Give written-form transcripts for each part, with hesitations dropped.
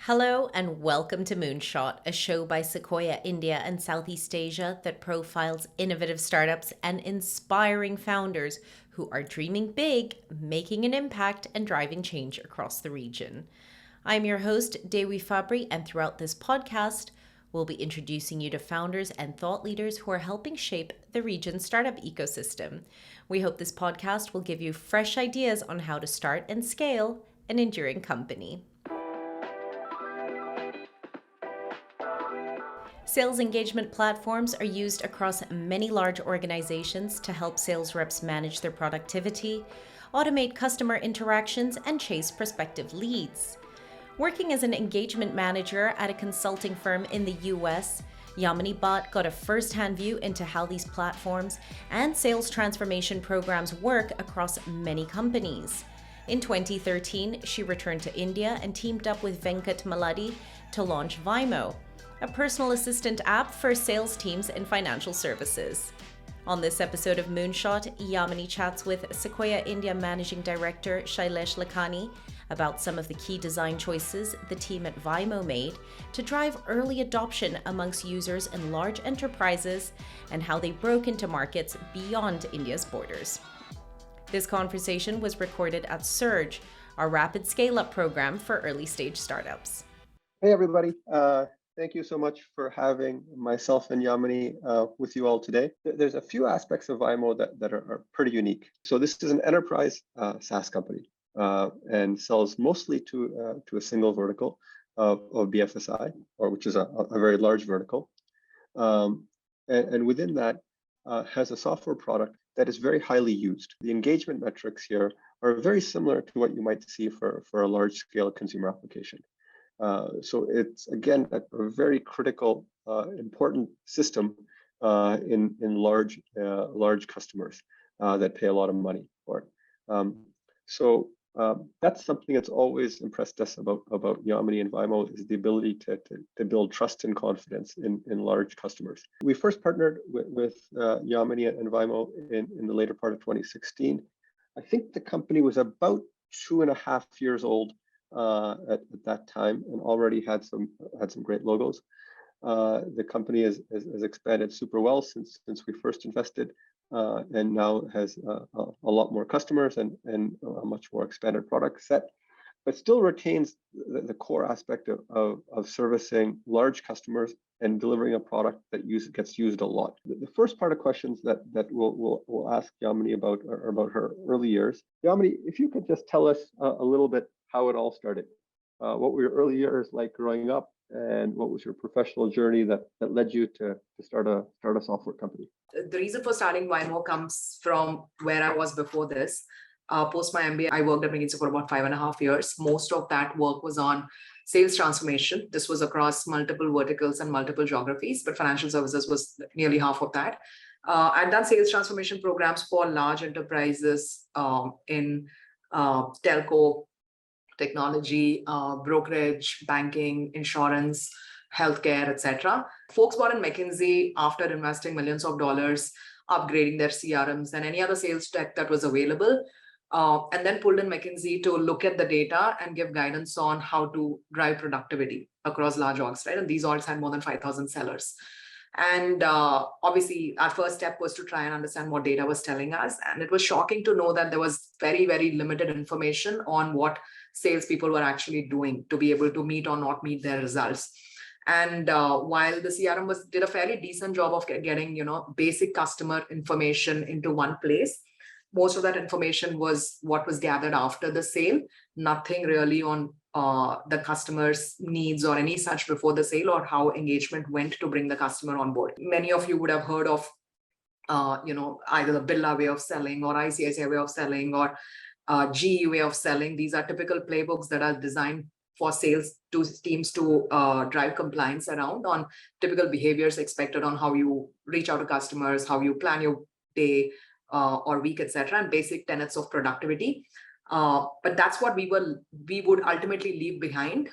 Hello and welcome to Moonshot, a show by Sequoia India and Southeast Asia that profiles innovative startups and inspiring founders who are dreaming big, making an impact, and driving change across the region. I'm your host, Dewi Fabri, and throughout this podcast, we'll be introducing you to founders and thought leaders who are helping shape the region's startup ecosystem. We hope this podcast will give you fresh ideas on how to start and scale an enduring company. Sales engagement platforms are used across many large organizations to help sales reps manage their productivity, automate customer interactions, and chase prospective leads. Working as an engagement manager at a consulting firm in the US, Yamini Bhat got a first-hand view into how these platforms and sales transformation programs work across many companies. In 2013, she returned to India and teamed up with Venkat Maladi to launch Vymo, a personal assistant app for sales teams in financial services. On this episode of Moonshot, Yamini chats with Sequoia India Managing Director Shailesh Lakhani about some of the key design choices the team at Vymo made to drive early adoption amongst users in large enterprises and how they broke into markets beyond India's borders. This conversation was recorded at Surge, our rapid scale-up program for early-stage startups. Hey, everybody. Thank you so much for having myself and Yamini with you all today. There's a few aspects of Vymo that are pretty unique. So this is an enterprise SaaS company and sells mostly to a single vertical of BFSI, which is a very large vertical. And within that has a software product that is very highly used. The engagement metrics here are very similar to what you might see for a large scale consumer application. So it's, again, a very critical, important system in large customers that pay a lot of money for it. So that's something that's always impressed us about Yamini and Vymo is the ability to build trust and confidence in large customers. We first partnered with Yamini and Vymo in the later part of 2016. I think the company was about 2.5 years old at that time, and already had some great logos. The company has expanded super well since we first invested, and now has a lot more customers and a much more expanded product set, but still retains the core aspect of servicing large customers and delivering a product that gets used a lot. The first part of questions that we'll ask Yamini about are about her early years. Yamini, if you could just tell us a little bit how it all started. What were your early years like growing up, and what was your professional journey that led you to start a software company? The reason for starting Vymo comes from where I was before this. Post my MBA, I worked at McKinsey for about 5.5 years. Most of that work was on sales transformation. This was across multiple verticals and multiple geographies, but financial services was nearly half of that. I'd done sales transformation programs for large enterprises in telco, technology, brokerage, banking, insurance, healthcare, etc. Folks bought in McKinsey after investing millions of dollars, upgrading their CRMs and any other sales tech that was available, and then pulled in McKinsey to look at the data and give guidance on how to drive productivity across large orgs, right? And these orgs had more than 5,000 sellers. And obviously, our first step was to try and understand what data was telling us. And it was shocking to know that there was very, very limited information on what salespeople were actually doing to be able to meet or not meet their results. And while the CRM did a fairly decent job of getting, basic customer information into one place, most of that information was what was gathered after the sale, nothing really on the customer's needs or any such before the sale, or how engagement went to bring the customer on board. Many of you would have heard of, either the Birla way of selling or ICICI way of selling or GE way of selling. These are typical playbooks that are designed for sales teams to drive compliance around on typical behaviors expected on how you reach out to customers, how you plan your day or week, etc., and basic tenets of productivity. But that's what we would ultimately leave behind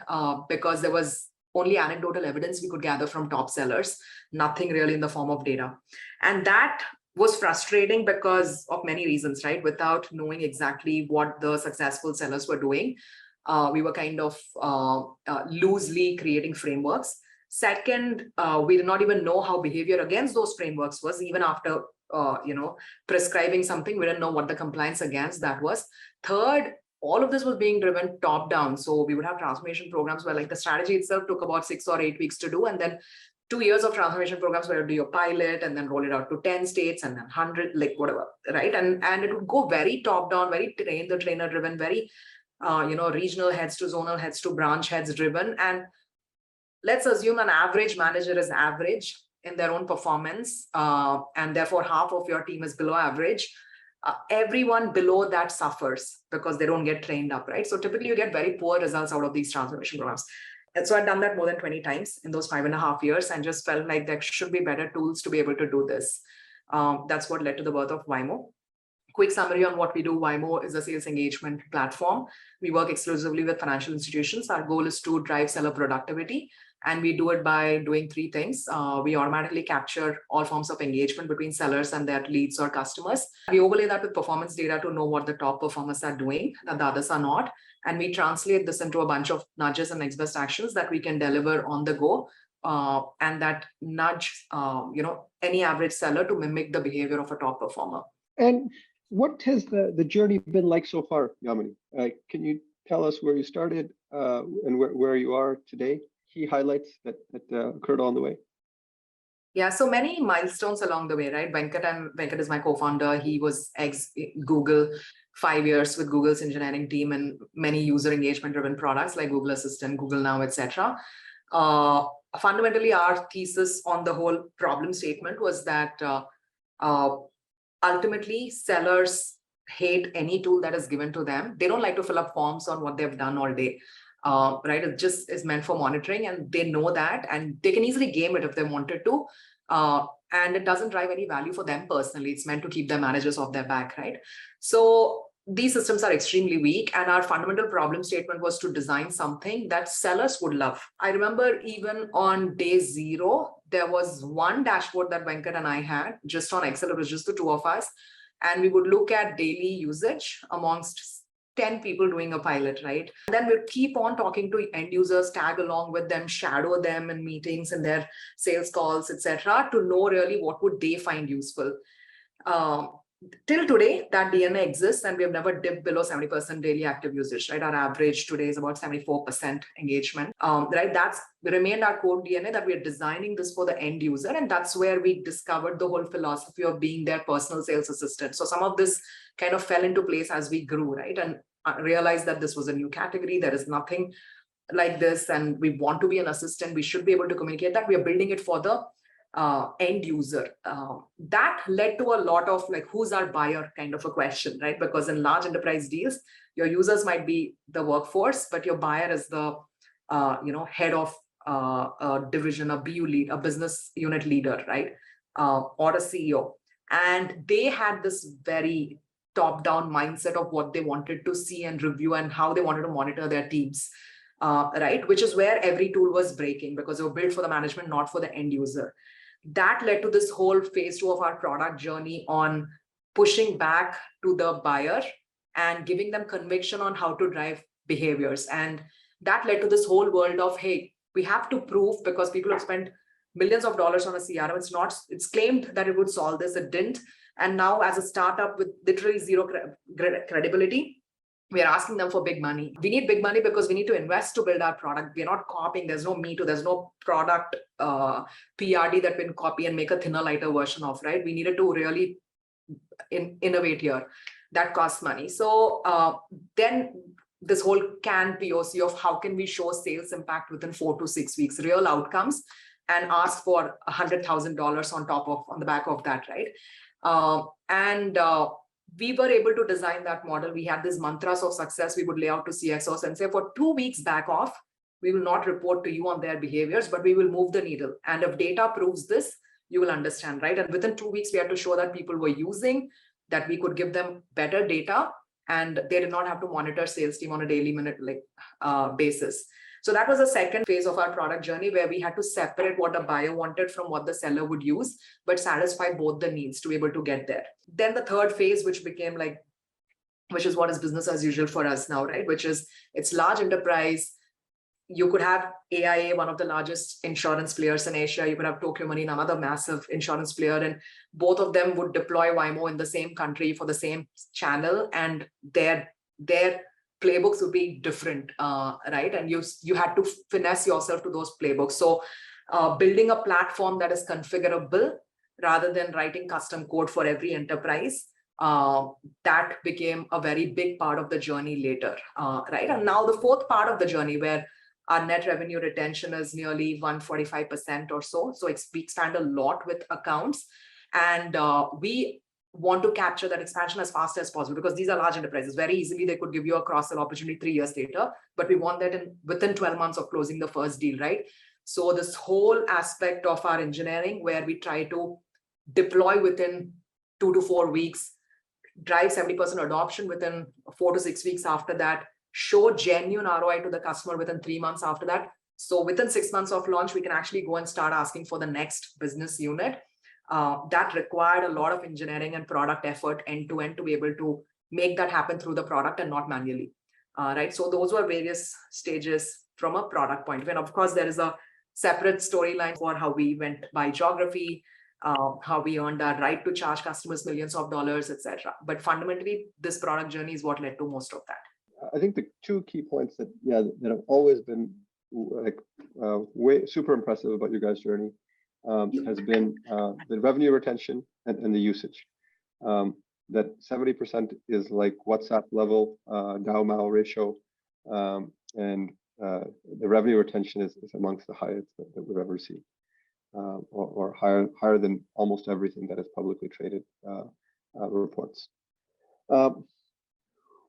because there was only anecdotal evidence we could gather from top sellers, nothing really in the form of data. And that was frustrating because of many reasons, right? Without knowing exactly what the successful sellers were doing, We were kind of loosely creating frameworks. Second, we did not even know how behavior against those frameworks was. Even after prescribing something, we didn't know what the compliance against that was. Third, all of this was being driven top down. So we would have transformation programs where like the strategy itself took about 6 or 8 weeks to do, and then 2 years of transformation programs where you do your pilot and then roll it out to 10 states and then 100, like whatever, right? And it would go very top down, very train the trainer driven, very regional heads to zonal heads to branch heads driven. And let's assume an average manager is average in their own performance, and therefore half of your team is below average. Everyone below that suffers because they don't get trained up, right? So typically you get very poor results out of these transformation programs. And so I've done that more than 20 times in those 5.5 years and just felt like there should be better tools to be able to do this. That's what led to the birth of Vymo. Quick summary on what we do. Vymo is a sales engagement platform. We work exclusively with financial institutions. Our goal is to drive seller productivity. And we do it by doing 3 things. We automatically capture all forms of engagement between sellers and their leads or customers. We overlay that with performance data to know what the top performers are doing and the others are not. And we translate this into a bunch of nudges and next best actions that we can deliver on the go. And that nudge, any average seller to mimic the behavior of a top performer. And what has the journey been like so far, Yamini? Can you tell us where you started and where you are today? Key highlights that occurred on the way? Yeah, so many milestones along the way, right? Venkat is my co-founder. He was ex-Google, 5 years with Google's engineering team and many user engagement-driven products like Google Assistant, Google Now, etc. Fundamentally, our thesis on the whole problem statement was that ultimately sellers hate any tool that is given to them. They don't like to fill up forms on what they've done all day. Right? It just is meant for monitoring, and they know that, and they can easily game it if they wanted to. And it doesn't drive any value for them personally. It's meant to keep their managers off their back, right? So these systems are extremely weak, and our fundamental problem statement was to design something that sellers would love. I remember even on day 0, there was one dashboard that Venkat and I had just on Excel. It was just the 2 of us, and we would look at daily usage amongst 10 people doing a pilot, right? And then we'll keep on talking to end users, tag along with them, shadow them in meetings and their sales calls, etc., to know really what would they find useful. Till today, that DNA exists, and we have never dipped below 70% daily active usage, right? Our average today is about 74% engagement, right? That's remained our core DNA, that we are designing this for the end user. And that's where we discovered the whole philosophy of being their personal sales assistant. So some of this kind of fell into place as we grew, right? And realized that this was a new category. There is nothing like this, and we want to be an assistant. We should be able to communicate that. We are building it for the end user. That led to a lot of like, who's our buyer kind of a question, right? Because in large enterprise deals, your users might be the workforce, but your buyer is the head of a division, a BU lead, a business unit leader, right? Or a CEO. And they had this very top-down mindset of what they wanted to see and review and how they wanted to monitor their teams, right? Which is where every tool was breaking, because they were built for the management, not for the end user. That led to this whole phase 2 of our product journey on pushing back to the buyer and giving them conviction on how to drive behaviors. And that led to this whole world of, hey, we have to prove, because people have spent millions of dollars on a CRM. It's claimed that it would solve this. It didn't. And now as a startup with literally zero credibility, we are asking them for big money. We need big money because we need to invest to build our product. We're not copying. There's no Me Too. There's no product PRD that we can copy and make a thinner, lighter version of, right? We needed to really innovate here. That costs money. So then this whole CAN POC of how can we show sales impact within 4 to 6 weeks, real outcomes, and ask for $100,000 on the back of that, right? We were able to design that model. We had these mantras of success we would lay out to CXOs and say, for 2 weeks back off, we will not report to you on their behaviors, but we will move the needle. And if data proves this, you will understand, right? And within 2 weeks, we had to show that people were using, that we could give them better data, and they did not have to monitor sales team on a daily basis. So that was the second phase of our product journey, where we had to separate what a buyer wanted from what the seller would use, but satisfy both the needs to be able to get there. Then the third phase, which became like which is what is business as usual for us now, right? Which is, it's large enterprise. You could have AIA, one of the largest insurance players in Asia. You could have Tokyo Marine, another massive insurance player, and both of them would deploy Vymo in the same country for the same channel, and their playbooks would be different, right? And you had to finesse yourself to those playbooks. So building a platform that is configurable rather than writing custom code for every enterprise, that became a very big part of the journey later, right? And now the fourth part of the journey, where our net revenue retention is nearly 145% or so. So we expand a lot with accounts, and we want to capture that expansion as fast as possible, because these are large enterprises. Very easily, they could give you a cross-sell opportunity 3 years later, but we want that within 12 months of closing the first deal, right? So this whole aspect of our engineering, where we try to deploy within 2 to 4 weeks, drive 70% adoption within 4 to 6 weeks after that, show genuine ROI to the customer within 3 months after that. So within 6 months of launch, we can actually go and start asking for the next business unit. That required a lot of engineering and product effort end to end to be able to make that happen through the product and not manually, right? So those were various stages from a product point of view. And of course, there is a separate storyline for how we went by geography, how we earned our right to charge customers millions of dollars, etc. But fundamentally, this product journey is what led to most of that. I think the two key points that have always been like way super impressive about your guys' journey has been the revenue retention and the usage. That 70% is like WhatsApp level DAU MAU ratio, and the revenue retention is amongst the highest that we've ever seen, or higher than almost everything that is publicly traded reports.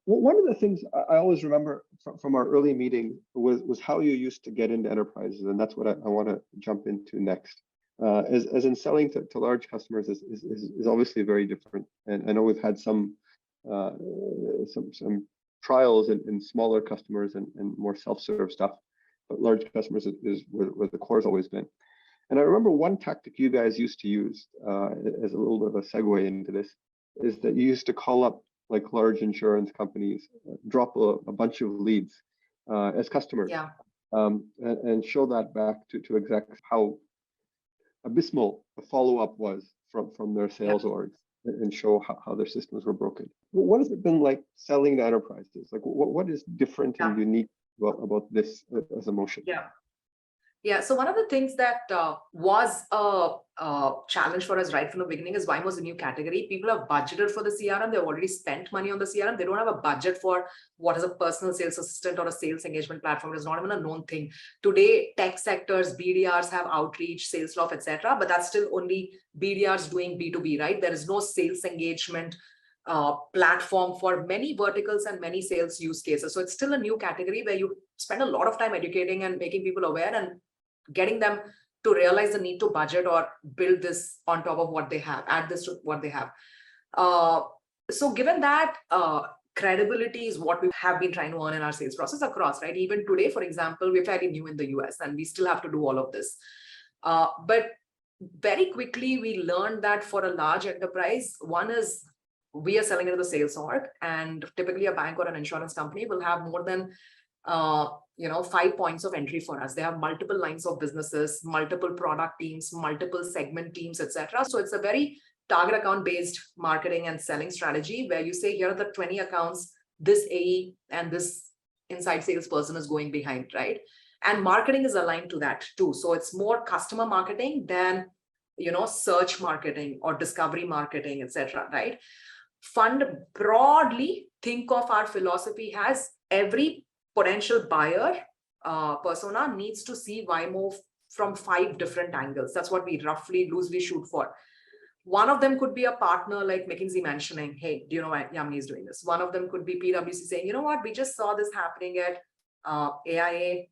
One of the things I always remember from our early meeting was how you used to get into enterprises, and that's what I want to jump into next. As in selling to large customers is obviously very different, and I know we've had some trials in smaller customers and more self-serve stuff, but large customers is where the core has always been. And I remember one tactic you guys used to use as a little bit of a segue into this is that you used to call up like large insurance companies, drop a bunch of leads as customers, and show that back to execs how abysmal the follow-up was from their sales orgs, and show how their systems were broken. What has it been like selling to enterprises? Like what is different and unique about this as a motion? Yeah, so one of the things that was a challenge for us right from the beginning is Vymo is a new category. People have budgeted for the CRM. They've already spent money on the CRM. They don't have a budget for what is a personal sales assistant or a sales engagement platform. It's not even a known thing. Today, tech sectors, BDRs have outreach, Salesloft, etc. But that's still only BDRs doing B2B, right? There is no sales engagement platform for many verticals and many sales use cases. So it's still a new category where you spend a lot of time educating and making people aware and getting them to realize the need to budget or build this on top of what they have, add this to what they have. So given that, credibility is what we have been trying to earn in our sales process across, right? Even today, for example, we're fairly new in the US and we still have to do all of this. But very quickly, we learned that for a large enterprise, one is we are selling into the sales org, and typically a bank or an insurance company will have more than 5 points of entry for us. They have multiple lines of businesses, multiple product teams, multiple segment teams, etc. So it's a very target account based marketing and selling strategy where you say, here are the 20 accounts, this AE and this inside salesperson is going behind, right? And marketing is aligned to that too. So it's more customer marketing than search marketing or discovery marketing, etc. Right? Fund broadly, think of our philosophy as every potential buyer persona needs to see Vymo from 5 different angles. That's what we roughly loosely shoot for. One of them could be a partner like McKinsey mentioning, hey, do you know why Yamini is doing this? One of them could be PwC saying, you know what, we just saw this happening at AIA.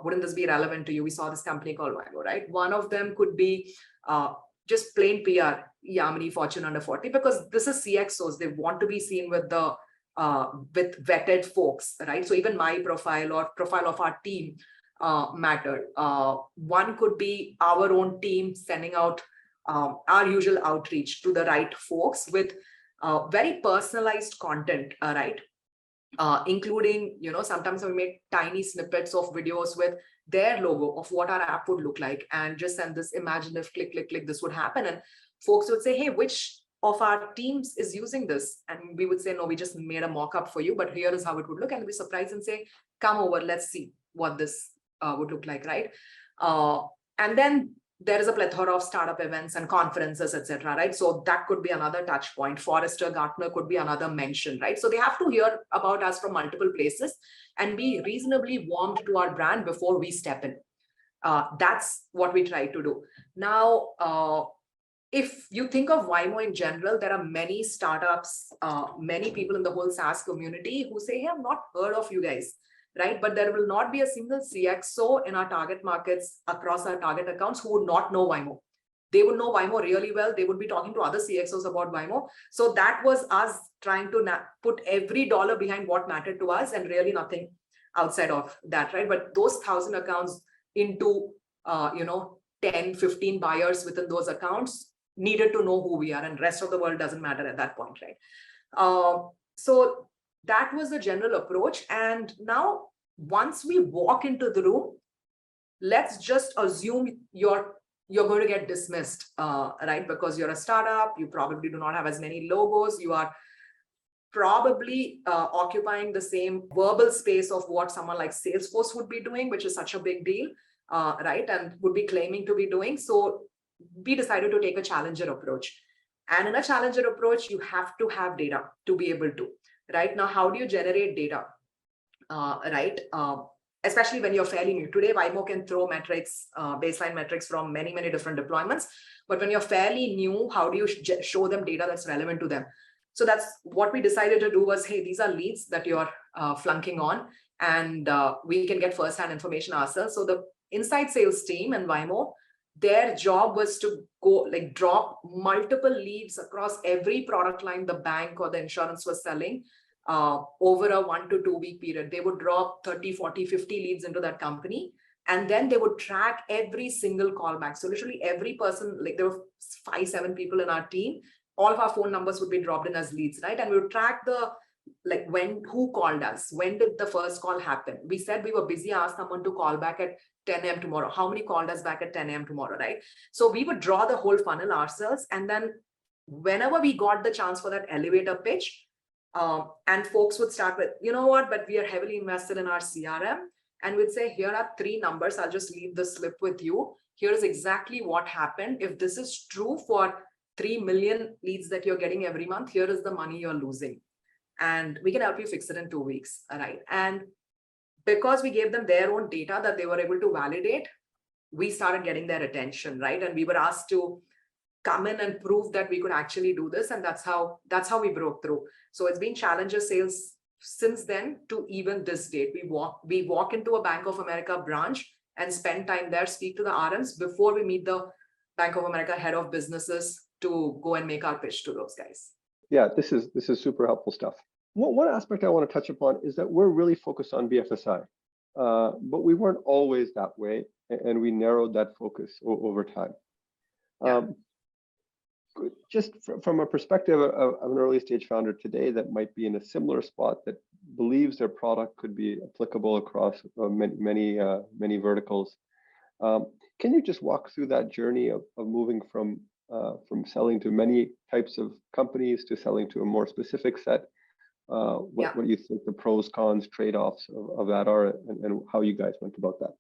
Wouldn't this be relevant to you? We saw this company called Vymo, right? One of them could be just plain PR, Yamini Fortune Under 40, because this is CXOs. They want to be seen with the with vetted folks, right? So even my profile or profile of our team mattered. One could be our own team sending out our usual outreach to the right folks with very personalized content, right? Including, sometimes we make tiny snippets of videos with their logo of what our app would look like, and just send this, imagine if click, click, click, this would happen. And folks would say, hey, which of our teams is using this? And we would say, no, we just made a mock-up for you, but here is how it would look. And we surprise and say, come over, let's see what this would look like, right? And then there is a plethora of startup events and conferences, etc., right? So that could be another touch point. Forrester, Gartner could be another mention, right? So they have to hear about us from multiple places and be reasonably warmed to our brand before we step in. That's what we try to do. Now, if you think of Vymo in general, there are many startups, many people in the whole SaaS community who say, hey, I've not heard of you guys, right? But there will not be a single CXO in our target markets across our target accounts who would not know Vymo. They would know Vymo really well. They would be talking to other CXOs about Vymo. So that was us trying to put every dollar behind what mattered to us and really nothing outside of that, right? But those 1,000 accounts into, 10, 15 buyers within those accounts needed to know who we are, and rest of the world doesn't matter at that point, right? So that was the general approach. And now, once we walk into the room, let's just assume you're going to get dismissed, right? Because you're a startup, you probably do not have as many logos, you are probably occupying the same verbal space of what someone like Salesforce would be doing, which is such a big deal, right? And would be claiming to be doing. So we decided to take a challenger approach. And in a challenger approach, you have to have data to be able to, right? Now, how do you generate data, right? Especially when you're fairly new. Today, Vymo can throw metrics, baseline metrics from many, many different deployments. But when you're fairly new, how do you show them data that's relevant to them? So that's what we decided to do was, hey, these are leads that you're flunking on, and we can get firsthand information ourselves. So the inside sales team in Vymo, their job was to go drop multiple leads across every product line the bank or the insurance was selling over a 1 to 2 week period. They would drop 30, 40, 50 leads into that company. And then they would track every single callback. So literally every person, there were 5, 7 people in our team, all of our phone numbers would be dropped in as leads, right? And we would track who called us, when did the first call happen? We said we were busy, asked someone to call back at 10 a.m. tomorrow. How many called us back at 10 a.m. tomorrow, right? So we would draw the whole funnel ourselves. And then whenever we got the chance for that elevator pitch, and folks would start with, you know what, but we are heavily invested in our CRM. And we'd say, here are 3 numbers. I'll just leave the slip with you. Here's exactly what happened. If this is true for 3 million leads that you're getting every month, here is the money you're losing. And we can help you fix it in 2 weeks, right? And because we gave them their own data that they were able to validate, we started getting their attention, right? And we were asked to come in and prove that we could actually do this. And that's how we broke through. So it's been challenger sales since then to even this date. We walk into a Bank of America branch and spend time there, speak to the RMs before we meet the Bank of America head of businesses to go and make our pitch to those guys. Yeah, this is super helpful stuff. One aspect I want to touch upon is that we're really focused on BFSI, but we weren't always that way, and we narrowed that focus over time. Yeah. Just from a perspective of an early stage founder today that might be in a similar spot, that believes their product could be applicable across many verticals, can you just walk through that journey of moving from selling to many types of companies to selling to a more specific set? What do you think the pros, cons, trade-offs of that are, and how you guys went about that?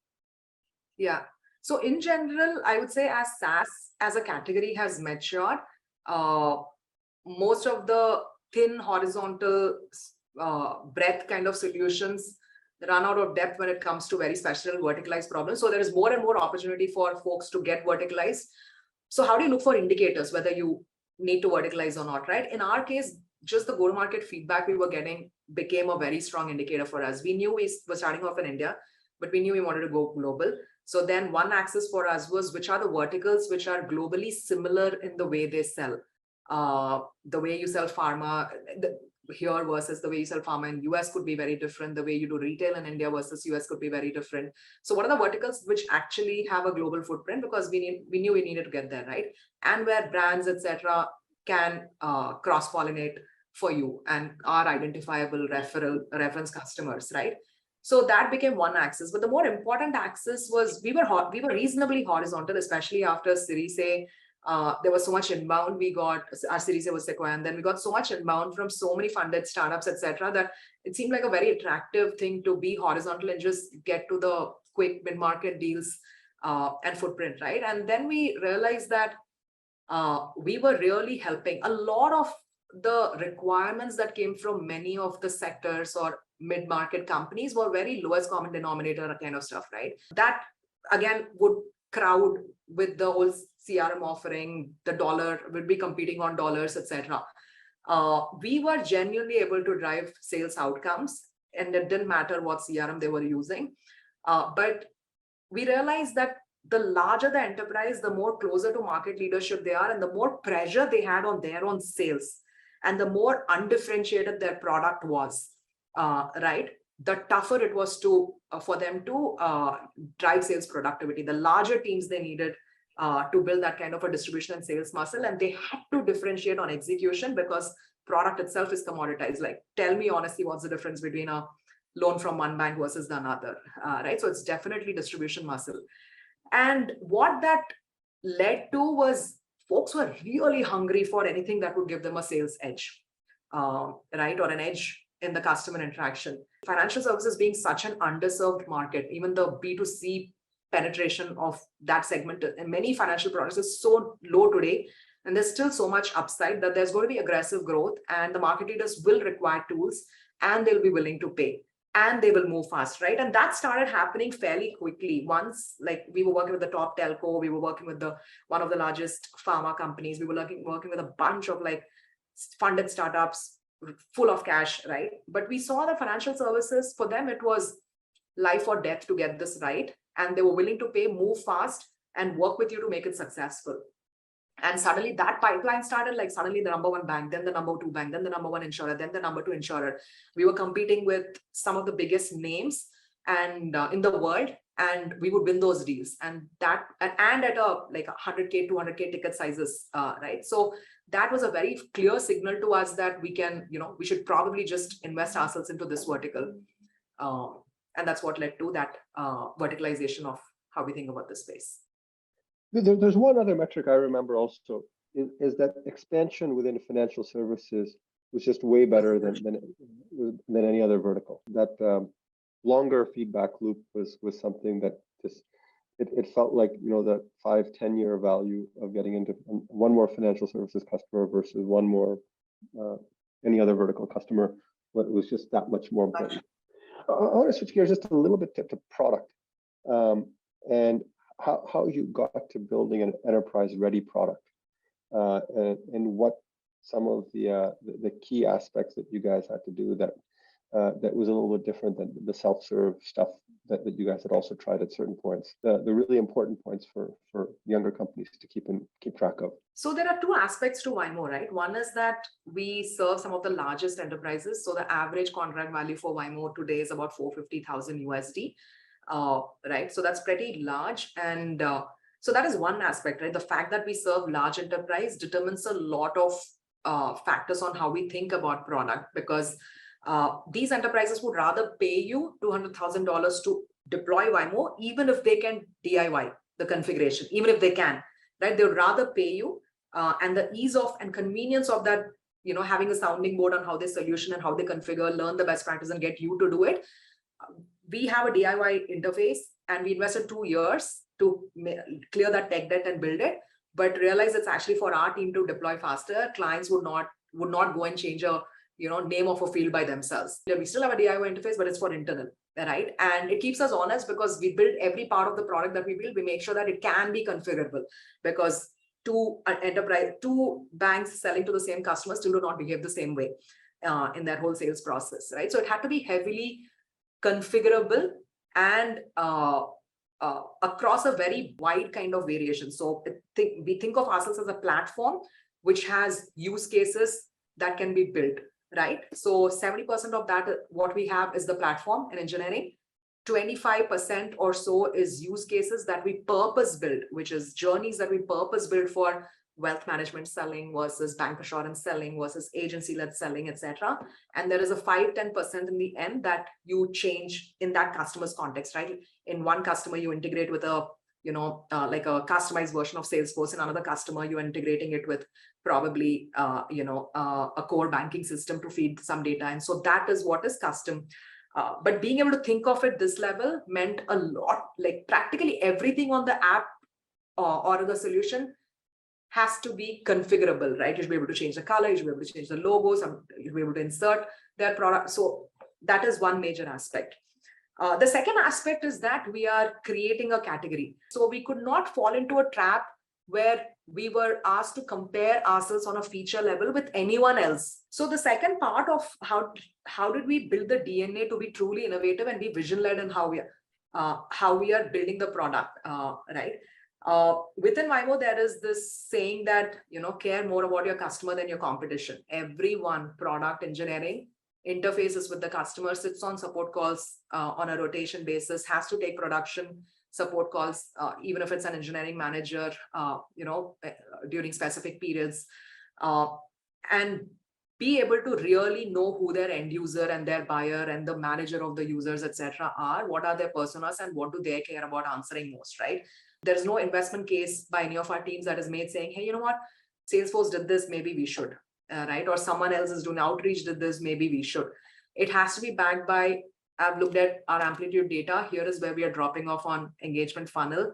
Yeah. So in general, I would say as SaaS as a category has matured, most of the thin horizontal breadth kind of solutions run out of depth when it comes to very special verticalized problems. So there is more and more opportunity for folks to get verticalized. So how do you look for indicators whether you need to verticalize or not, right? In our case, just the go-to-market feedback we were getting became a very strong indicator for us. We knew we were starting off in India, but we knew we wanted to go global. So then one axis for us was, which are the verticals which are globally similar in the way they sell. The way you sell pharma here versus the way you sell pharma in US could be very different. The way you do retail in India versus US could be very different. So what are the verticals which actually have a global footprint? Because we knew we needed to get there, right? And where brands, etc., can cross-pollinate for you and are identifiable reference customers, right? So that became one axis. But the more important axis was we were reasonably horizontal, especially after Series A. There was so much inbound. We got our Series A was Sequoia, and then we got so much inbound from so many funded startups, etc., that it seemed like a very attractive thing to be horizontal and just get to the quick mid-market deals and footprint, right? And then we realized that we were really helping a lot of the requirements that came from many of the sectors or mid-market companies were very lowest common denominator kind of stuff, right? That again would crowd with the whole CRM offering, the dollar would be competing on dollars, etc. We were genuinely able to drive sales outcomes, and it didn't matter what CRM they were using. But we realized that the larger the enterprise, the more closer to market leadership they are, and the more pressure they had on their own sales, and the more undifferentiated their product was, right? The tougher it was for them to drive sales productivity. The larger teams they needed to build that kind of a distribution and sales muscle, and they had to differentiate on execution because product itself is commoditized. Like, tell me honestly, what's the difference between a loan from one bank versus another, right? So it's definitely distribution muscle. And what that led to was folks were really hungry for anything that would give them a sales edge, right? Or an edge in the customer interaction. Financial services being such an underserved market, even the B2C penetration of that segment in many financial products is so low today. And there's still so much upside that there's going to be aggressive growth, and the market leaders will require tools, and they'll be willing to pay, and they will move fast, right? And that started happening fairly quickly. Once, like, we were working with the top telco, we were working with one of the largest pharma companies, we were working with a bunch of like funded startups full of cash, right? But we saw the financial services, for them, it was life or death to get this right. And they were willing to pay, move fast, and work with you to make it successful. And suddenly that pipeline started, like suddenly the number one bank, then the number two bank, then the number one insurer, then the number two insurer. We were competing with some of the biggest names and in the world, and we would win those deals. And at a like 100K, 200K ticket sizes, right? So that was a very clear signal to us that we can, we should probably just invest ourselves into this vertical. And that's what led to that verticalization of how we think about this space. There's one other metric I remember also, is that expansion within financial services was just way better than any other vertical. That longer feedback loop was something that just, it felt like, the 5-10 year value of getting into one more financial services customer versus one more any other vertical customer was just that much more important. I want to switch gears just a little bit to product, and how you got to building an enterprise-ready product, and what some of the key aspects that you guys had to do that was a little bit different than the self-serve stuff that you guys had also tried at certain points. The really important points for younger companies to keep track of. So there are two aspects to Vymo, right? One is that we serve some of the largest enterprises. So the average contract value for Vymo today is about $450,000 USD. Right? So that's pretty large. And so that is one aspect, right? The fact that we serve large enterprise determines a lot of factors on how we think about product, because these enterprises would rather pay you $200,000 to deploy Vymo, even if they can DIY the configuration, even if they can, right? They would rather pay you, and the ease of and convenience of that, having a sounding board on how they solution and how they configure, learn the best practice and get you to do it. We have a DIY interface, and we invested 2 years to clear that tech debt and build it, but realize it's actually for our team to deploy faster. Clients would not go and change a name of a field by themselves. We still have a DIY interface, but it's for internal, right? And it keeps us honest, because we build every part of the product that we build. We make sure that it can be configurable, because two banks selling to the same customer still do not behave the same way in their whole sales process, right? So it had to be heavily configurable and across a very wide kind of variation. So we think of ourselves as a platform which has use cases that can be built, right? So 70% of that, what we have is the platform and engineering. 25% or so is use cases that we purpose build, which is journeys that we purpose build for wealth management selling versus bank assurance selling versus agency-led selling, etc. And there is a 5-10% in the end that you change in that customer's context, right? In one customer, you integrate with a like a customized version of Salesforce. In another customer, you're integrating it with probably a core banking system to feed some data. And so that is what is custom. But being able to think of it this level meant a lot, like practically everything on the app or the solution has to be configurable, right? You should be able to change the color, you should be able to change the logos, you should be able to insert their product. So that is one major aspect. The second aspect is that we are creating a category. So we could not fall into a trap where we were asked to compare ourselves on a feature level with anyone else. So the second part of how did we build the DNA to be truly innovative and be vision-led in how we are building the product, right? Within Vymo, there is this saying that, care more about your customer than your competition. Everyone, product engineering, interfaces with the customer, sits on support calls on a rotation basis, has to take production support calls, even if it's an engineering manager, during specific periods, and be able to really know who their end user and their buyer and the manager of the users, etc. are, what are their personas and what do they care about answering most, right? There's no investment case by any of our teams that is made saying, hey, you know what, Salesforce did this, maybe we should, right? Or someone else is doing outreach, did this, maybe we should. It has to be backed by, I've looked at our amplitude data. Here is where we are dropping off on engagement funnel.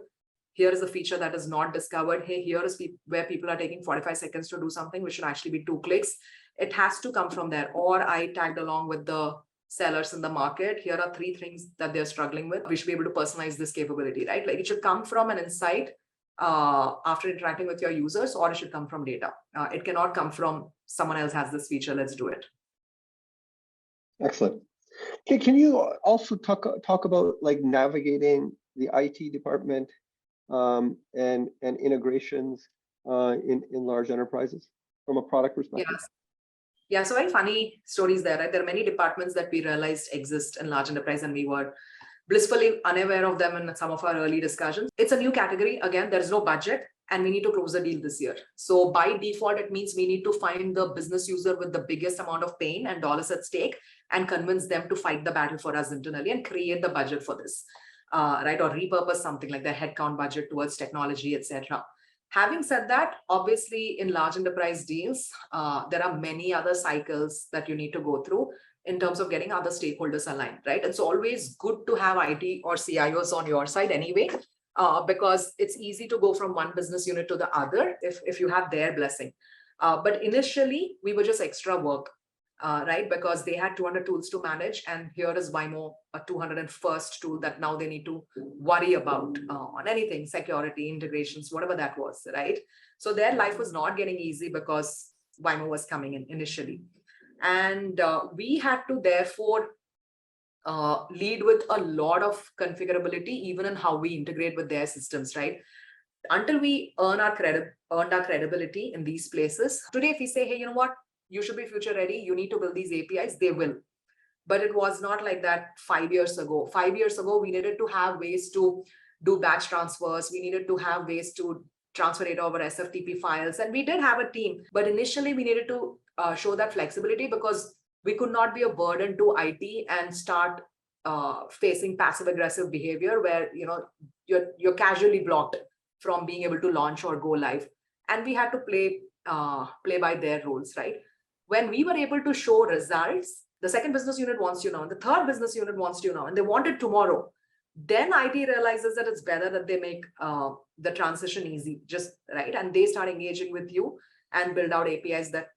Here is a feature that is not discovered. Hey, here is where people are taking 45 seconds to do something, which should actually be 2 clicks. It has to come from there. Or I tagged along with the sellers in the market. Here are 3 things that they're struggling with. We should be able to personalize this capability, right? Like it should come from an insight after interacting with your users, or it should come from data. It cannot come from someone else has this feature, let's do it. Excellent. Can you also talk about like navigating the IT department and integrations in large enterprises from a product perspective? Yes. Yeah, so very funny stories there, right? There are many departments that we realized exist in large enterprise and we were blissfully unaware of them in some of our early discussions. It's a new category. Again, there is no budget and we need to close the deal this year. So by default, it means we need to find the business user with the biggest amount of pain and dollars at stake and convince them to fight the battle for us internally and create the budget for this, right? Or repurpose something like their headcount budget towards technology, etc. Having said that, obviously in large enterprise deals, there are many other cycles that you need to go through in terms of getting other stakeholders aligned, right? It's always good to have IT or CIOs on your side anyway, because it's easy to go from one business unit to the other if you have their blessing. But initially, we were just extra work, right? Because they had 200 tools to manage, and here is Vymo, a 201st tool that now they need to worry about on anything, security, integrations, whatever that was, right? So their life was not getting easy because Vymo was coming in initially. And we had to therefore lead with a lot of configurability, even in how we integrate with their systems, right? Until we earned our credibility in these places. Today, if we say, hey, you know what, you should be future ready, you need to build these APIs, they will. But it was not like that 5 years ago. 5 years ago, we needed to have ways to do batch transfers. We needed to have ways to transfer it over SFTP files. And we did have a team, but initially we needed to show that flexibility because we could not be a burden to IT and start facing passive aggressive behavior where you're casually blocked from being able to launch or go live. And we had to play by their rules, right? When we were able to show results, the second business unit wants you now, and the third business unit wants you now, and they want it tomorrow. Then IT realizes that it's better that they make the transition easy, just right, and they start engaging with you and build out APIs that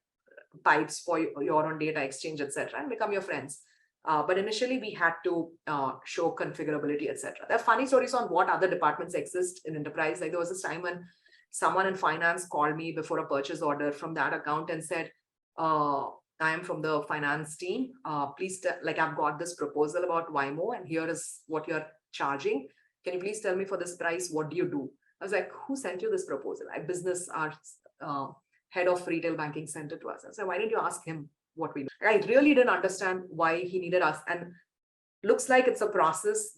pipes for your own data exchange, etc., and become your friends. But initially, we had to show configurability, etc. There are funny stories on what other departments exist in enterprise. Like there was this time when someone in finance called me before a purchase order from that account and said, I am from the finance team. Please, I've got this proposal about Vymo and here is what you're charging. Can you please tell me for this price, what do you do? I was like, who sent you this proposal? Our head of retail banking sent it to us. I said, why didn't you ask him what we do? I really didn't understand why he needed us. And looks like it's a process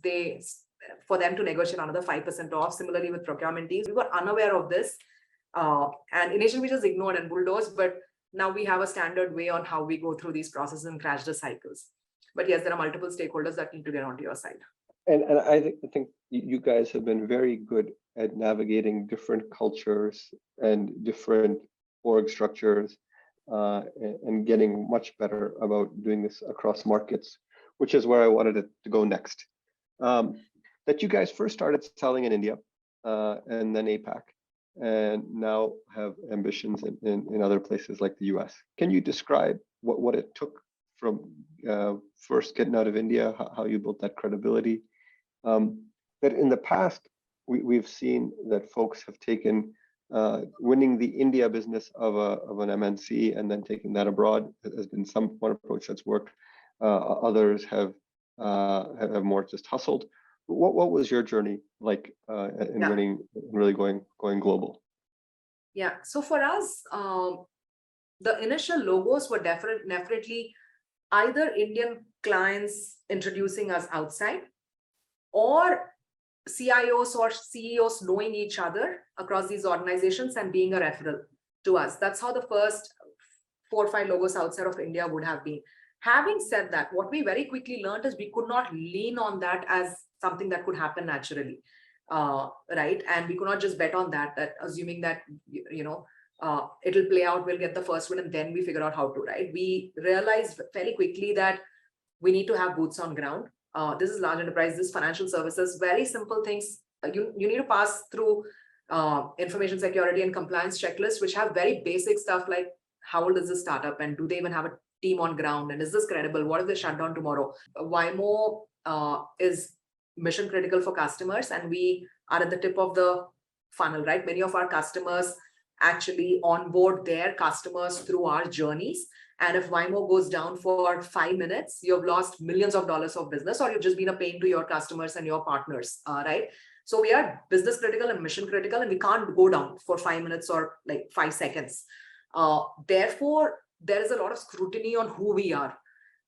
for them to negotiate another 5% off. Similarly with procurement teams, we were unaware of this. And initially we just ignored and bulldozed, but now we have a standard way on how we go through these processes and crash the cycles. But yes, there are multiple stakeholders that need to get onto your side. And I think you guys have been very good at navigating different cultures and different org structures, and getting much better about doing this across markets, which is where I wanted it to go next. That you guys first started selling in India, and then APAC, and now have ambitions in other places like the US. Can you describe what it took from first getting out of India, how you built that credibility? That in the past, we've seen that folks have taken winning the India business of an MNC and then taking that abroad has been one approach that's worked. Others have more just hustled. What was your journey like in winning, really going global? Yeah, so for us, the initial logos were definitely either Indian clients introducing us outside, or CIOs or CEOs knowing each other across these organizations and being a referral to us. That's how the first 4 or 5 logos outside of India would have been. Having said that, what we very quickly learned is we could not lean on that as something that could happen naturally, right? And we could not just bet on that assuming that, it'll play out, we'll get the first one, and then we figure out how to, right? We realized fairly quickly that we need to have boots on ground. This is large enterprise, this financial services, very simple things. You need to pass through information security and compliance checklists, which have very basic stuff like how old is this startup and do they even have a team on ground and is this credible? What if they shut down tomorrow? Vymo is mission critical for customers, and we are at the tip of the funnel, right? Many of our customers actually onboard their customers through our journeys. And if Vymo goes down for 5 minutes, you've lost millions of dollars of business, or you've just been a pain to your customers and your partners, right? So we are business critical and mission critical, and we can't go down for 5 minutes or like 5 seconds. Therefore, there is a lot of scrutiny on who we are.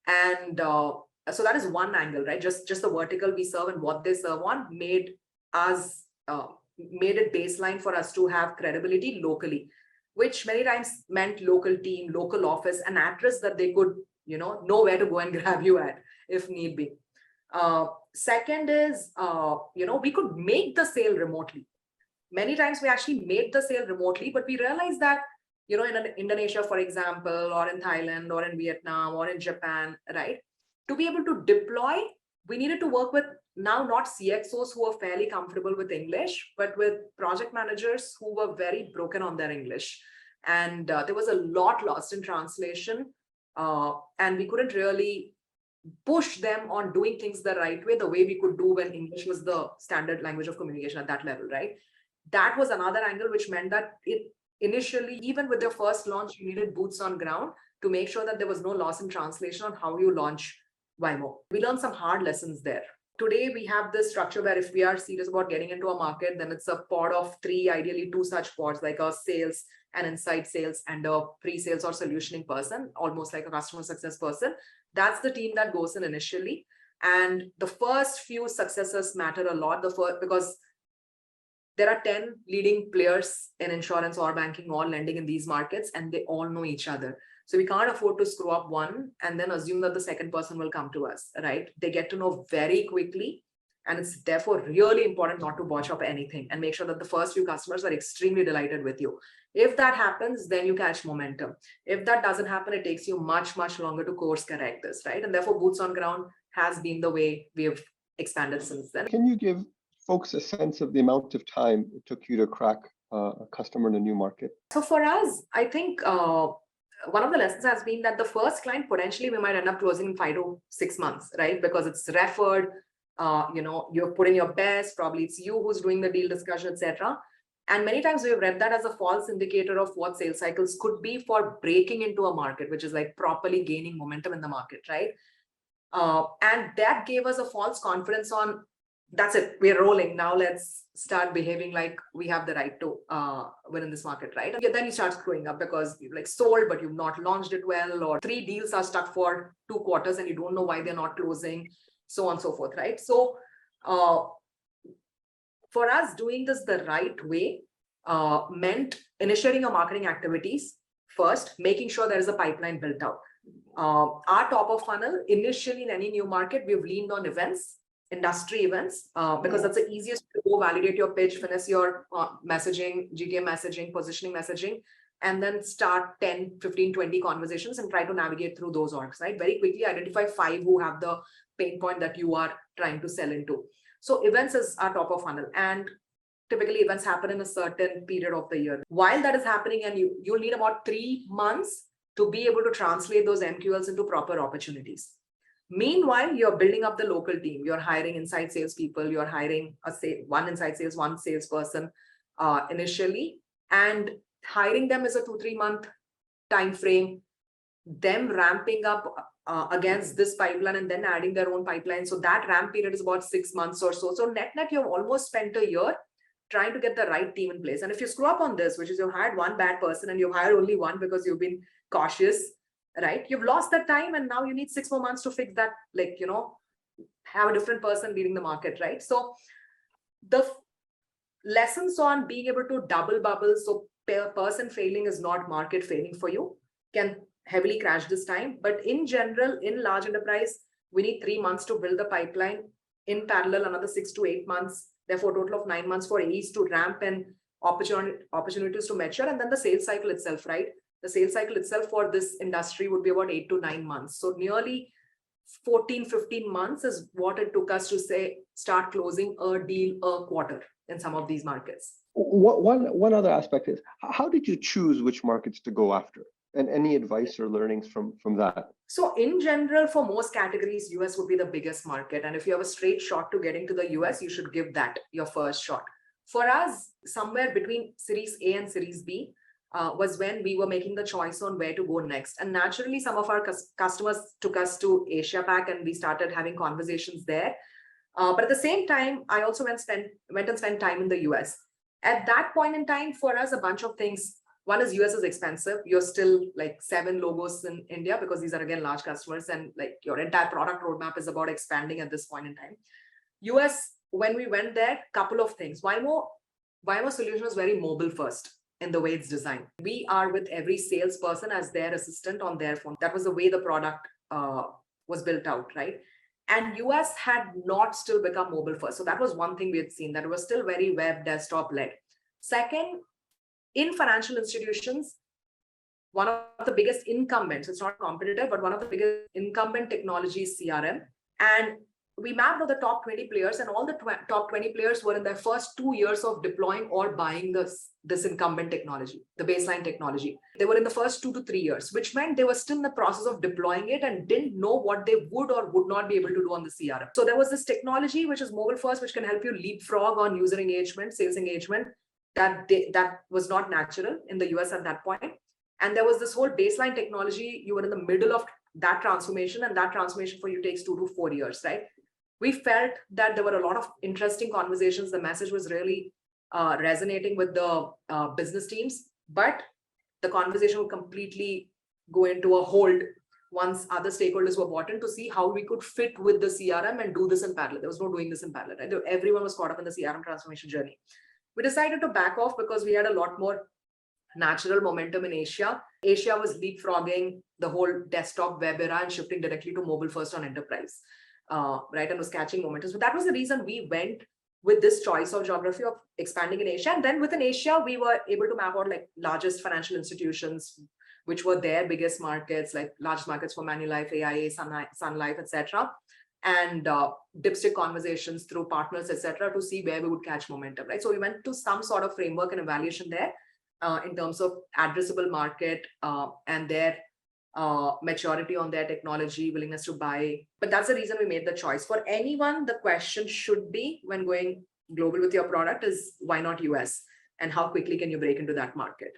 And so that is one angle, right? Just the vertical we serve and what they serve on made it baseline for us to have credibility locally, which many times meant local team, local office, an address that they could, know where to go and grab you at if need be. Second is, we could make the sale remotely. Many times we actually made the sale remotely, but we realized that, in Indonesia, for example, or in Thailand, or in Vietnam, or in Japan, right? To be able to deploy, we needed to work with now not CXOs who are fairly comfortable with English, but with project managers who were very broken on their English. And there was a lot lost in translation. And we couldn't really push them on doing things the right way, the way we could do when English was the standard language of communication at that level, right? That was another angle, which meant that initially, even with their first launch, you needed boots on ground to make sure that there was no loss in translation on how you launch Vymo. We learned some hard lessons there. Today, we have this structure where if we are serious about getting into a market, then it's a pod of 3, ideally 2 such pods, like a sales, an inside sales, and a pre-sales or solutioning person, almost like a customer success person. That's the team that goes in initially. And the first few successes matter a lot, because there are 10 leading players in insurance or banking or lending in these markets, and they all know each other. So we can't afford to screw up one and then assume that the second person will come to us, right? They get to know very quickly. And it's therefore really important not to botch up anything and make sure that the first few customers are extremely delighted with you. If that happens, then you catch momentum. If that doesn't happen, it takes you much, much longer to course correct this, right? And therefore, boots on ground has been the way we have expanded since then. Can you give folks a sense of the amount of time it took you to crack a customer in a new market? So for us, I think one of the lessons has been that the first client, potentially we might end up closing in 5 to 6 months, right? Because it's referred, you've put in your best, probably it's you who's doing the deal discussion, etc. And many times we've read that as a false indicator of what sales cycles could be for breaking into a market, which is like properly gaining momentum in the market, right? And that gave us a false confidence on, that's it, we're rolling. Now let's start behaving like we have the right to win in this market, right? And then you start screwing up because you've like sold, but you've not launched it well, or 3 deals are stuck for 2 quarters and you don't know why they're not closing, so on and so forth, right? So for us, doing this the right way meant initiating your marketing activities first, making sure there is a pipeline built out. Our top of funnel, initially in any new market, we've leaned on events, industry events, because that's the easiest to go validate your pitch, finish your messaging, GTM messaging, positioning messaging, and then start 10, 15, 20 conversations and try to navigate through those orgs, right? Very quickly identify 5 who have the pain point that you are trying to sell into. So events is our top of funnel, and typically events happen in a certain period of the year. While that is happening, and you'll need about 3 months to be able to translate those MQLs into proper opportunities. Meanwhile, you're building up the local team. You're hiring inside sales people. You're hiring one inside sales, one salesperson initially, and hiring them is a 2-3 month time frame. Them ramping up against this pipeline and then adding their own pipeline. So that ramp period is about 6 months or so. So net, you've almost spent a year trying to get the right team in place. And if you screw up on this, which is you've hired one bad person and you've hired only one because you've been cautious, right? You've lost that time, and now you need 6 more months to fix that, like, have a different person leading the market, right? So the lessons on being able to double bubble, so person failing is not market failing for you, can heavily crash this time. But in general, in large enterprise, we need 3 months to build the pipeline. In parallel, another 6 to 8 months, therefore a total of 9 months for AEs to ramp and opportunities to mature. And then the sales cycle itself, right? The sales cycle itself for this industry would be about 8 to 9 months. So nearly 14, 15 months is what it took us to start closing a deal a quarter in some of these markets. One other aspect is, how did you choose which markets to go after? And any advice or learnings from that? So in general, for most categories, US would be the biggest market. And if you have a straight shot to getting to the US, you should give that your first shot. For us, somewhere between Series A and Series B was when we were making the choice on where to go next. And naturally, some of our customers took us to Asia Pac, and we started having conversations there. But at the same time, I also went and spent time in the US. At that point in time, for us, a bunch of things. One is US is expensive. You're still like 7 logos in India because these are, again, large customers, and like your entire product roadmap is about expanding at this point in time. US, when we went there, couple of things. Vymo solution is very mobile first in the way it's designed. We are with every salesperson as their assistant on their phone. That was the way the product was built out, right? And US had not still become mobile first. So that was one thing we had seen, that it was still very web desktop led. Second, in financial institutions, one of the biggest incumbents, it's not competitive, but one of the biggest incumbent technologies, CRM. And we mapped out the top 20 players, and all the top 20 players were in their first 2 years of deploying or buying this incumbent technology, the baseline technology. They were in the first 2 to 3 years, which meant they were still in the process of deploying it and didn't know what they would or would not be able to do on the CRM. So there was this technology, which is mobile first, which can help you leapfrog on user engagement, sales engagement, that was not natural in the US at that point. And there was this whole baseline technology. You were in the middle of that transformation, and that transformation for you takes 2 to 4 years, right? We felt that there were a lot of interesting conversations. The message was really resonating with the business teams, but the conversation would completely go into a hold once other stakeholders were bought in to see how we could fit with the CRM and do this in parallel. There was no doing this in parallel, right? Everyone was caught up in the CRM transformation journey. We decided to back off because we had a lot more natural momentum in Asia. Asia was leapfrogging the whole desktop web era and shifting directly to mobile first on enterprise, right? And was catching momentum. So that was the reason we went with this choice of geography of expanding in Asia. And then within Asia, we were able to map out like largest financial institutions, which were their biggest markets, like large markets for Manulife, AIA, Sun Life, etc. And dipstick conversations through partners, etc., to see where we would catch momentum, right? So we went to some sort of framework and evaluation there in terms of addressable market and their maturity on their technology, willingness to buy. But that's the reason we made the choice. For anyone, the question should be, when going global with your product, is why not US? And how quickly can you break into that market?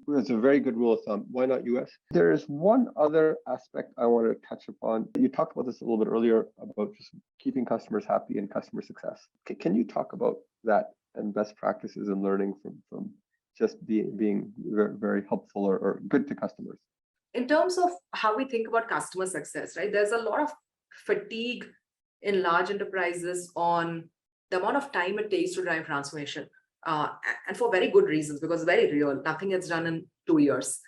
It's a very good rule of thumb. Why not US? There is one other aspect I want to touch upon. You talked about this a little bit earlier about just keeping customers happy and customer success. Can you talk about that and best practices and learning from just being very, very helpful or good to customers? In terms of how we think about customer success, right? There's a lot of fatigue in large enterprises on the amount of time it takes to drive transformation. and for very good reasons, because very real. Nothing gets done in 2 years.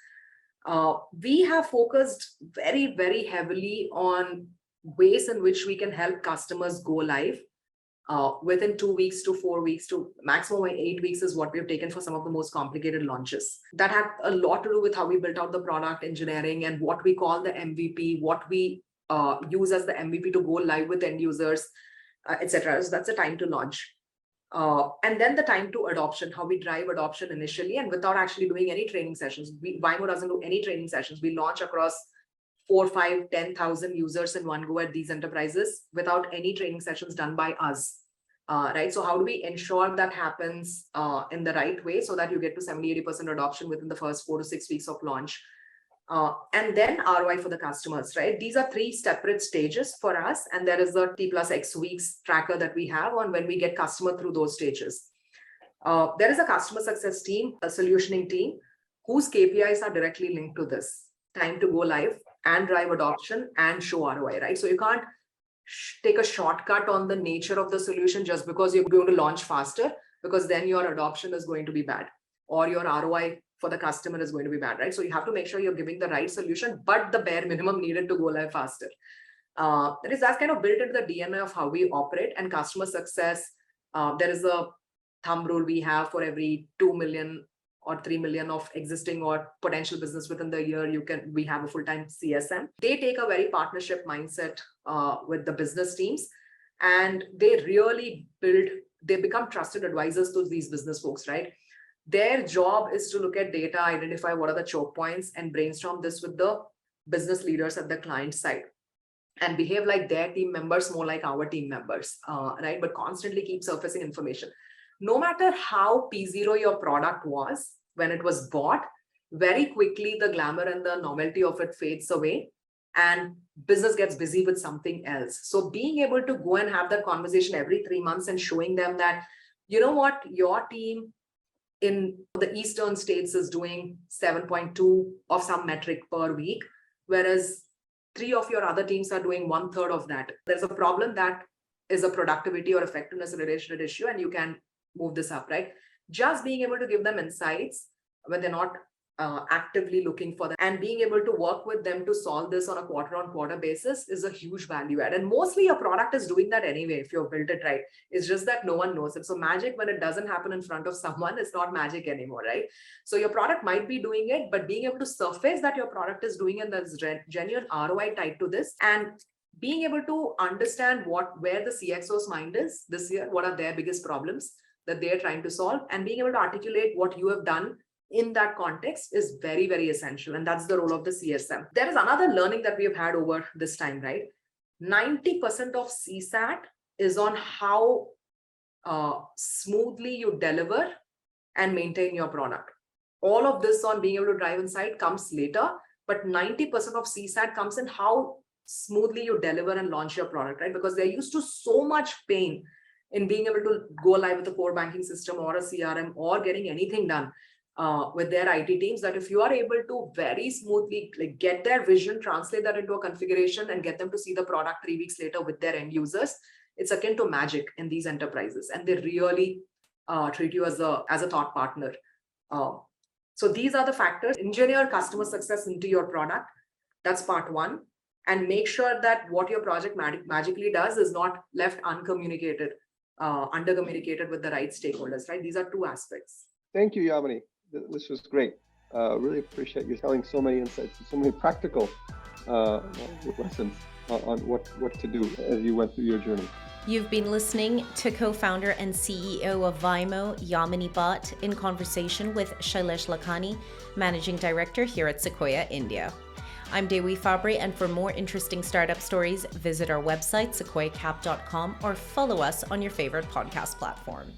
We have focused very, very heavily on ways in which we can help customers go live within 2 weeks to 4 weeks to maximum 8 weeks is what we've taken for some of the most complicated launches. That had a lot to do with how we built out the product engineering and what we call the MVP, what we use as the MVP to go live with end users, etc. So that's the time to launch. And then the time to adoption, how we drive adoption initially and without actually doing any training sessions. Vymo doesn't do any training sessions. We launch across 4, 5, 10,000 users in one go at these enterprises without any training sessions done by us. Right. So how do we ensure that happens in the right way so that you get to 70-80% adoption within the first 4 to 6 weeks of launch? And then ROI for the customers, right? These are 3 separate stages for us. And there is the T plus X weeks tracker that we have on when we get customer through those stages. There is a customer success team, a solutioning team, whose KPIs are directly linked to this. Time to go live and drive adoption and show ROI, right? So you can't take a shortcut on the nature of the solution just because you're going to launch faster, because then your adoption is going to be bad or your ROI for the customer is going to be bad, right? So you have to make sure you're giving the right solution, but the bare minimum needed to go live faster. That's kind of built into the DNA of how we operate. And customer success, there is a thumb rule we have for every 2 million or 3 million of existing or potential business within the year, we have a full-time CSM. They take a very partnership mindset with the business teams, and they really they become trusted advisors to these business folks, right? Their job is to look at data, identify what are the choke points, and brainstorm this with the business leaders at the client side and behave like their team members, more like our team members, right? But constantly keep surfacing information. No matter how P0 your product was when it was bought, very quickly the glamour and the novelty of it fades away and business gets busy with something else. So being able to go and have that conversation every 3 months and showing them that, you know what, your team in the eastern states is doing 7.2 of some metric per week, whereas 3 of your other teams are doing 1/3 of that. There's a problem that is a productivity or effectiveness related issue, and you can move this up, right? Just being able to give them insights when they're not actively looking for them and being able to work with them to solve this on a quarter-on-quarter basis is a huge value add. And mostly your product is doing that anyway if you've built it right. It's just that no one knows it. So magic, when it doesn't happen in front of someone, it's not magic anymore, right? So your product might be doing it, but being able to surface that your product is doing and there's genuine ROI tied to this, and being able to understand where the CXO's mind is this year, what are their biggest problems that they're trying to solve, and being able to articulate what you have done in that context is very, very essential. And that's the role of the CSM. There is another learning that we have had over this time, right? 90% of CSAT is on how smoothly you deliver and maintain your product. All of this on being able to drive insight comes later, but 90% of CSAT comes in how smoothly you deliver and launch your product, right? Because they're used to so much pain in being able to go live with a core banking system or a CRM or getting anything done with their IT teams, that if you are able to very smoothly get their vision, translate that into a configuration and get them to see the product 3 weeks later with their end users, it's akin to magic in these enterprises. And they really treat you as a thought partner. So these are the factors. Engineer customer success into your product. That's part 1. And make sure that what your project magically does is not left uncommunicated, undercommunicated with the right stakeholders, right? These are 2 aspects. Thank you, Yamini. This was great. Really appreciate you telling so many insights, so many practical lessons on what to do as you went through your journey. You've been listening to co-founder and CEO of Vymo, Yamini Bhat, in conversation with Shailesh Lakhani, Managing Director here at Sequoia, India. I'm Dewi Fabri, and for more interesting startup stories, visit our website, sequoiacap.com, or follow us on your favorite podcast platform.